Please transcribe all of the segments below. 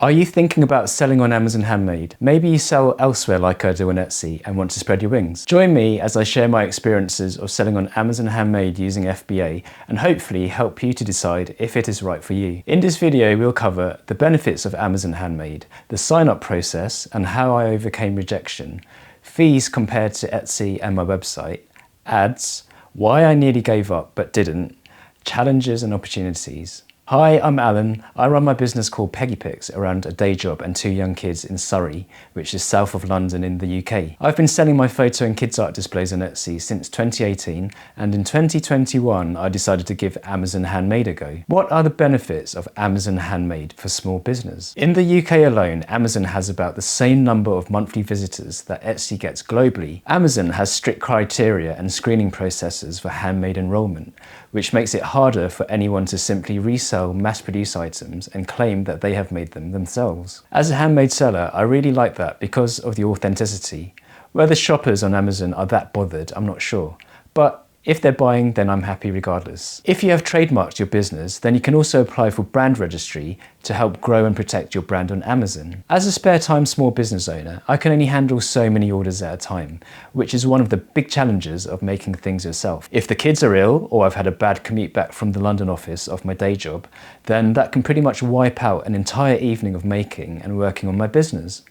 Are you thinking about selling on Amazon Handmade? Maybe you sell elsewhere like I do on Etsy and want to spread your wings. Join me as I share my experiences of selling on Amazon Handmade using FBA and hopefully help you to decide if it is right for you. In this video, we'll cover the benefits of Amazon Handmade, the sign-up process and how I overcame rejection, fees compared to Etsy and my website, ads, why I nearly gave up but didn't, challenges and opportunities. Hi, I'm Alan. I run my business called PeggyPix around a day job and 2 young kids in Surrey, which is south of London in the UK. I've been selling my photo and kids art displays on Etsy since 2018, and in 2021 I decided to give Amazon Handmade a go. What are the benefits of Amazon Handmade for small business? In the UK alone, Amazon has about the same number of monthly visitors that Etsy gets globally. Amazon has strict criteria and screening processes for handmade enrollment, which makes it harder for anyone to simply resell mass-produced items and claim that they have made them themselves. As a handmade seller, I really like that because of the authenticity. Whether shoppers on Amazon are that bothered, I'm not sure. But if they're buying, then I'm happy regardless. If you have trademarked your business, then you can also apply for brand registry to help grow and protect your brand on Amazon. As a spare time small business owner, I can only handle so many orders at a time, which is one of the big challenges of making things yourself. If the kids are ill, or I've had a bad commute back from the London office of my day job, then that can pretty much wipe out an entire evening of making and working on my business.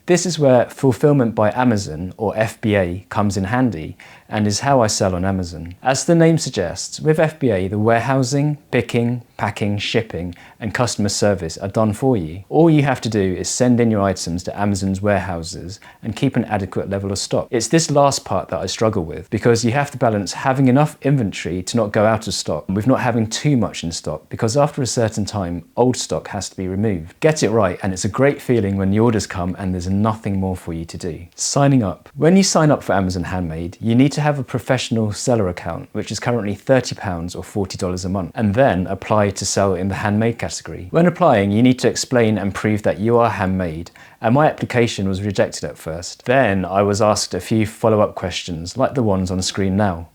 This is where Fulfilment by Amazon, or FBA, comes in handy and is how I sell on Amazon. As the name suggests, with FBA, the warehousing, picking, packing, shipping, and customer service are done for you. All you have to do is send in your items to Amazon's warehouses and keep an adequate level of stock. It's this last part that I struggle with, because you have to balance having enough inventory to not go out of stock with not having too much in stock, because after a certain time, old stock has to be removed. Get it right, and it's a great feeling when the orders come and there's nothing more for you to do. Signing up. When you sign up for Amazon Handmade, you need to have a professional seller account, which is currently £30 or $40 a month, and then apply to sell in the handmade category. When applying, you need to explain and prove that you are handmade, and my application was rejected at first. Then I was asked a few follow-up questions, like the ones on screen now.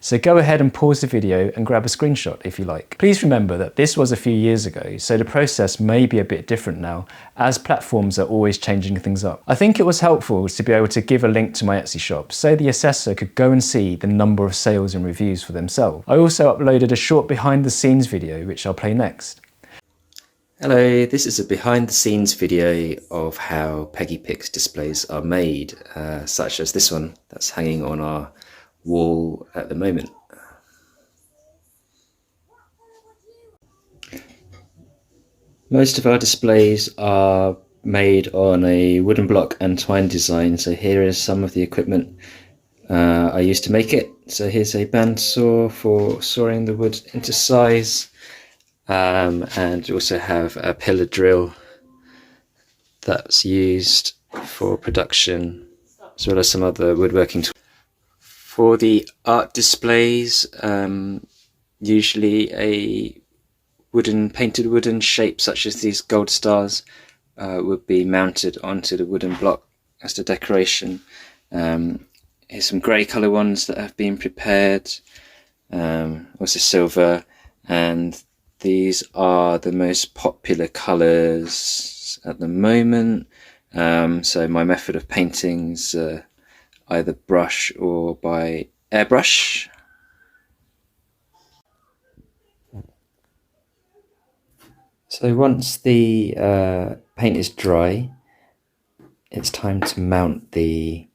So go ahead and pause the video and grab a screenshot if you like. Please remember that this was a few years ago, so the process may be a bit different now, as platforms are always changing things up. I think it was helpful to be able to give a link to my Etsy shop so the assessor could go and see the number of sales and reviews for themselves. I also uploaded a short behind the scenes video, which I'll play next. Hello, this is a behind the scenes video of how PeggyPix displays are made, such as this one that's hanging on our wall at the moment. Most of our displays are made on a wooden block and twine design, so here is some of the equipment I used to make it. So here's a bandsaw for sawing the wood into size, and we also have a pillar drill that's used for production, as well as some other woodworking tools. For the art displays, usually a painted wooden shape such as these gold stars would be mounted onto the wooden block as the decoration. Here's some grey colour ones that have been prepared, also silver, and these are the most popular colours at the moment. So my method of paintings either brush or by airbrush. So once the paint is dry, it's time to mount the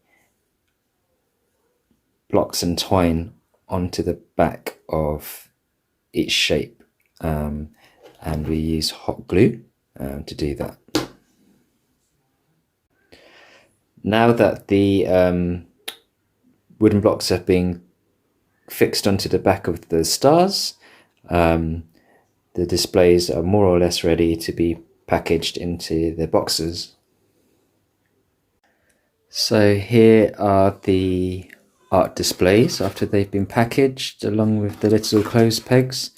blocks and twine onto the back of each shape, and we use hot glue to do that. Now that the wooden blocks have been fixed onto the back of the stars, the displays are more or less ready to be packaged into the boxes. So here are the art displays after they've been packaged, along with the little clothes pegs.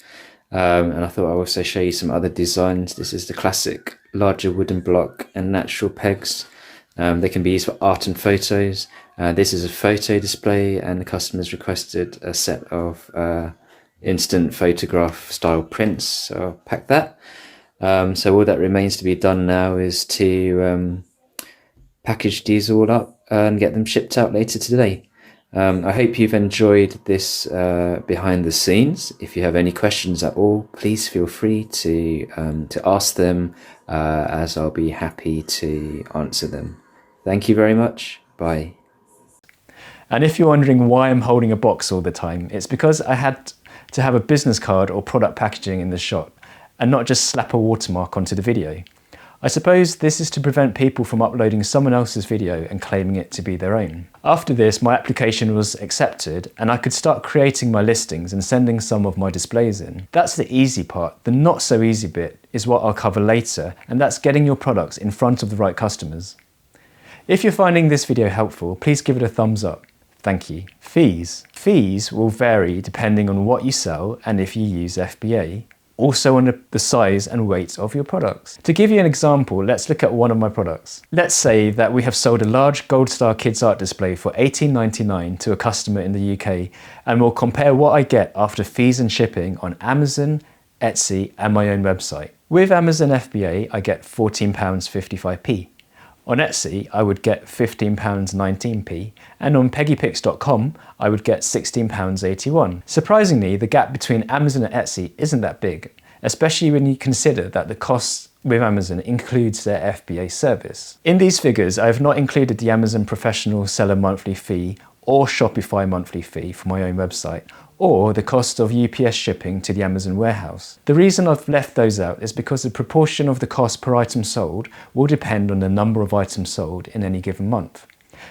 And I thought I'd also show you some other designs. This is the classic larger wooden block and natural pegs. They can be used for art and photos. This is a photo display, and the customers requested a set of instant photograph style prints, so I'll pack that. So all that remains to be done now is to package these all up and get them shipped out later today. I hope you've enjoyed this behind the scenes. If you have any questions at all, please feel free to ask them, as I'll be happy to answer them. Thank you very much. Bye. And if you're wondering why I'm holding a box all the time, it's because I had to have a business card or product packaging in the shot and not just slap a watermark onto the video. I suppose this is to prevent people from uploading someone else's video and claiming it to be their own. After this, my application was accepted and I could start creating my listings and sending some of my displays in. That's the easy part. The not so easy bit is what I'll cover later, and that's getting your products in front of the right customers. If you're finding this video helpful, please give it a thumbs up. Thank you. Fees. Fees will vary depending on what you sell and if you use FBA. Also on the size and weight of your products. To give you an example, let's look at one of my products. Let's say that we have sold a large Gold Star Kids Art display for $18.99 to a customer in the UK, and we'll compare what I get after fees and shipping on Amazon, Etsy and my own website. With Amazon FBA, I get £14.55p. On Etsy, I would get £15.19p, and on peggypix.com, I would get £16.81. Surprisingly, the gap between Amazon and Etsy isn't that big, especially when you consider that the cost with Amazon includes their FBA service. In these figures, I have not included the Amazon Professional Seller monthly fee or Shopify monthly fee for my own website, or the cost of UPS shipping to the Amazon warehouse. The reason I've left those out is because the proportion of the cost per item sold will depend on the number of items sold in any given month.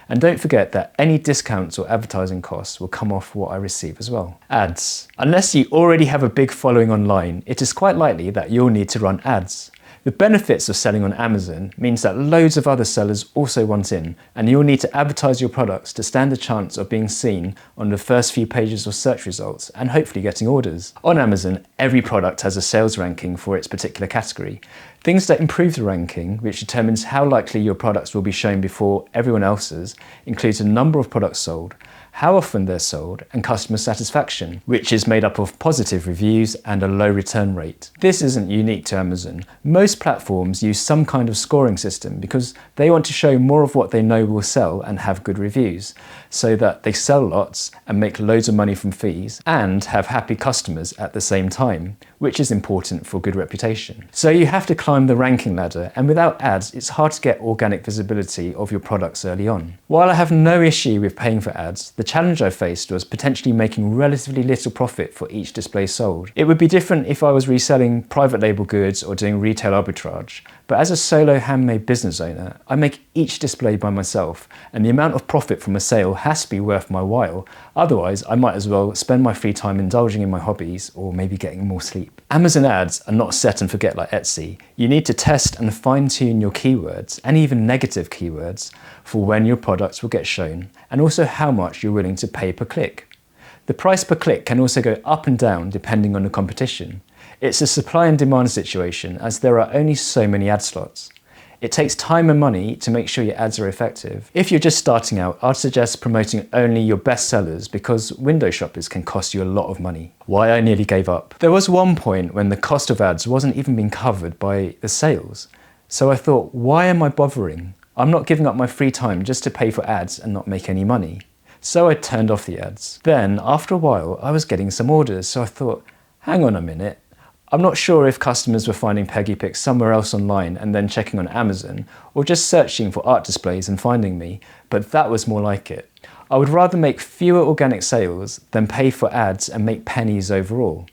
And don't forget that any discounts or advertising costs will come off what I receive as well. Ads. Unless you already have a big following online, it is quite likely that you'll need to run ads. The benefits of selling on Amazon means that loads of other sellers also want in, and you'll need to advertise your products to stand a chance of being seen on the first few pages of search results and hopefully getting orders. On Amazon, every product has a sales ranking for its particular category. Things that improve the ranking, which determines how likely your products will be shown before everyone else's, includes the number of products sold, how often they're sold, and customer satisfaction, which is made up of positive reviews and a low return rate. This isn't unique to Amazon. Most platforms use some kind of scoring system because they want to show more of what they know will sell and have good reviews, so that they sell lots and make loads of money from fees and have happy customers at the same time, which is important for good reputation. So you have to climb the ranking ladder, and without ads, it's hard to get organic visibility of your products early on. While I have no issue with paying for ads, the challenge I faced was potentially making relatively little profit for each display sold. It would be different if I was reselling private label goods or doing retail arbitrage, but as a solo handmade business owner, I make each display by myself, and the amount of profit from a sale has to be worth my while. Otherwise, I might as well spend my free time indulging in my hobbies or maybe getting more sleep. Amazon ads are not set and forget like Etsy. You need to test and fine-tune your keywords, and even negative keywords, for when your products will get shown, and also how much you're willing to pay per click. The price per click can also go up and down depending on the competition. It's a supply and demand situation, as there are only so many ad slots. It takes time and money to make sure your ads are effective. If you're just starting out, I'd suggest promoting only your best sellers, because window shoppers can cost you a lot of money. Why I nearly gave up. There was one point when the cost of ads wasn't even being covered by the sales. So I thought, why am I bothering? I'm not giving up my free time just to pay for ads and not make any money. So I turned off the ads. Then, after a while, I was getting some orders, so I thought, hang on a minute. I'm not sure if customers were finding PeggyPix somewhere else online and then checking on Amazon, or just searching for art displays and finding me, but that was more like it. I would rather make fewer organic sales than pay for ads and make pennies overall.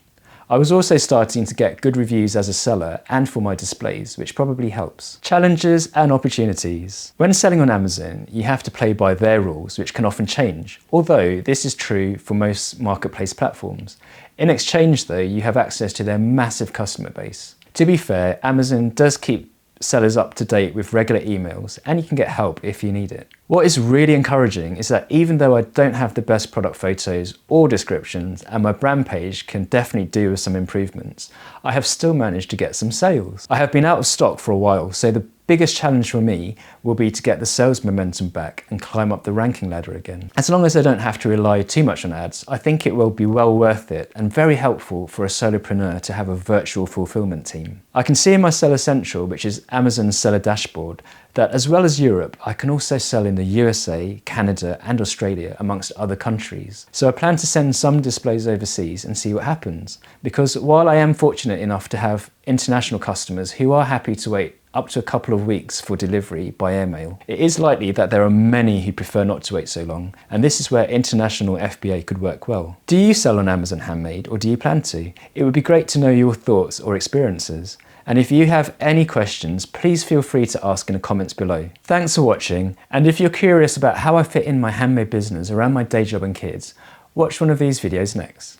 I was also starting to get good reviews as a seller and for my displays, which probably helps. Challenges and opportunities. When selling on Amazon, you have to play by their rules, which can often change, although this is true for most marketplace platforms. In exchange though, you have access to their massive customer base. To be fair, Amazon does keep sellers up to date with regular emails, and you can get help if you need it. What is really encouraging is that even though I don't have the best product photos or descriptions, and my brand page can definitely do with some improvements, I have still managed to get some sales. I have been out of stock for a while, so the biggest challenge for me will be to get the sales momentum back and climb up the ranking ladder again. As long as I don't have to rely too much on ads, I think it will be well worth it and very helpful for a solopreneur to have a virtual fulfillment team. I can see in my Seller Central, which is Amazon's seller dashboard, that as well as Europe, I can also sell in the USA, Canada and Australia, amongst other countries. So I plan to send some displays overseas and see what happens. Because while I am fortunate enough to have international customers who are happy to wait up to a couple of weeks for delivery by airmail, it is likely that there are many who prefer not to wait so long, and this is where international FBA could work well. Do you sell on Amazon Handmade, or do you plan to? It would be great to know your thoughts or experiences. And if you have any questions, please feel free to ask in the comments below. Thanks for watching, and if you're curious about how I fit in my handmade business around my day job and kids, watch one of these videos next.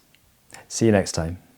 See you next time.